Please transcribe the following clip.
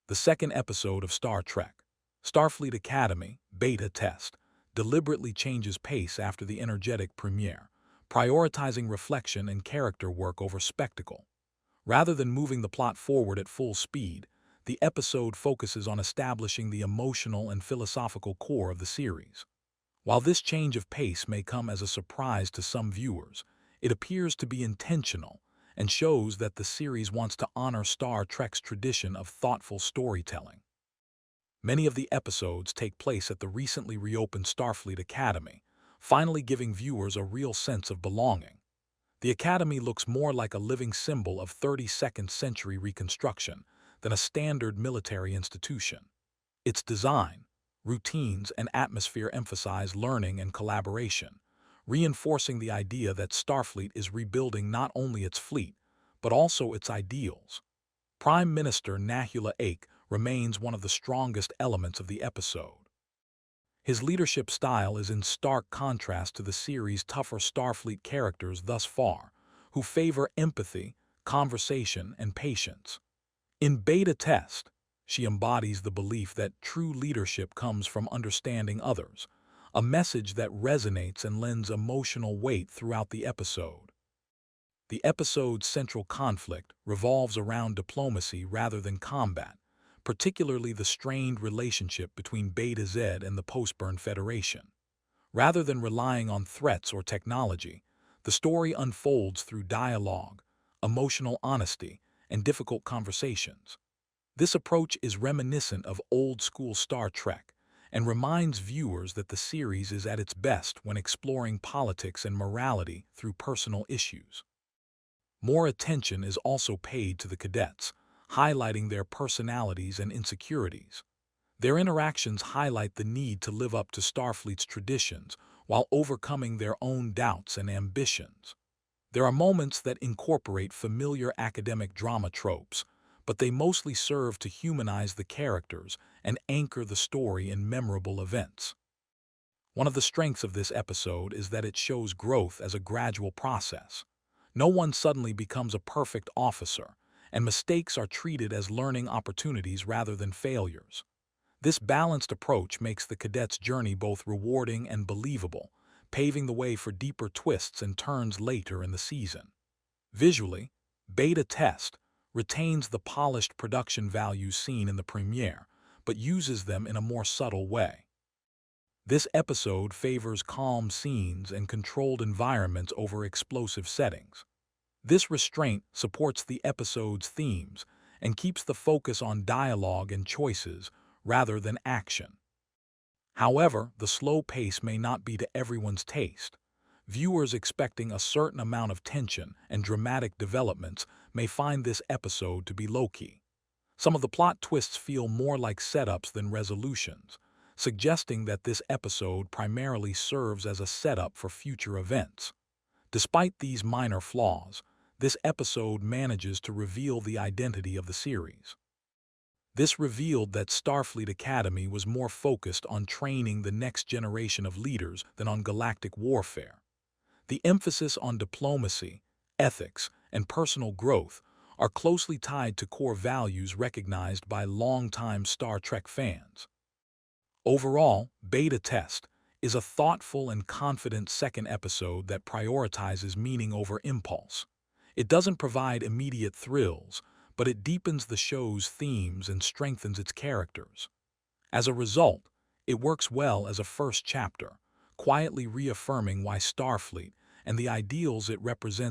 The second episode of Star Trek, Starfleet Academy, Beta Test, deliberately changes pace after the energetic premiere, prioritizing reflection and character work over spectacle. Rather than moving the plot forward at full speed, the episode focuses on establishing the emotional and philosophical core of the series. While this change of pace may come as a surprise to some viewers, it appears to be intentional and shows that the series wants to honor Star Trek's tradition of thoughtful storytelling. Many of the episodes take place at the recently reopened Starfleet Academy, finally giving viewers a real sense of belonging. The Academy looks more like a living symbol of 32nd century reconstruction than a standard military institution. Its design, routines, and atmosphere emphasize learning and collaboration, reinforcing the idea that Starfleet is rebuilding not only its fleet, but also its ideals. Prime Minister Nahula Ake remains one of the strongest elements of the episode. His leadership style is in stark contrast to the series' tougher Starfleet characters thus far, who favor empathy, conversation, and patience. In Beta Test, she embodies the belief that true leadership comes from understanding others, a message that resonates and lends emotional weight throughout the episode. The episode's central conflict revolves around diplomacy rather than combat, particularly the strained relationship between Beta Z and the Postburn Federation. Rather than relying on threats or technology, the story unfolds through dialogue, emotional honesty, and difficult conversations. This approach is reminiscent of old-school Star Trek and reminds viewers that the series is at its best when exploring politics and morality through personal issues. More attention is also paid to the cadets, highlighting their personalities and insecurities. Their interactions highlight the need to live up to Starfleet's traditions while overcoming their own doubts and ambitions. There are moments that incorporate familiar academic drama tropes, but they mostly serve to humanize the characters and anchor the story in memorable events. One of the strengths of this episode is that it shows growth as a gradual process. No one suddenly becomes a perfect officer, and mistakes are treated as learning opportunities rather than failures. This balanced approach makes the cadets' journey both rewarding and believable, paving the way for deeper twists and turns later in the season. Visually, Beta Test retains the polished production values seen in the premiere, but uses them in a more subtle way. This episode favors calm scenes and controlled environments over explosive settings. This restraint supports the episode's themes and keeps the focus on dialogue and choices rather than action. However, the slow pace may not be to everyone's taste. Viewers expecting a certain amount of tension and dramatic developments may find this episode to be low-key. Some of the plot twists feel more like setups than resolutions, suggesting that this episode primarily serves as a setup for future events. Despite these minor flaws, this episode manages to reveal the identity of the series. This revealed that Starfleet Academy was more focused on training the next generation of leaders than on galactic warfare. The emphasis on diplomacy, ethics, and personal growth are closely tied to core values recognized by longtime Star Trek fans. Overall, Beta Test is a thoughtful and confident second episode that prioritizes meaning over impulse. It doesn't provide immediate thrills, but it deepens the show's themes and strengthens its characters. As a result, it works well as a first chapter, quietly reaffirming why Starfleet and the ideals it represents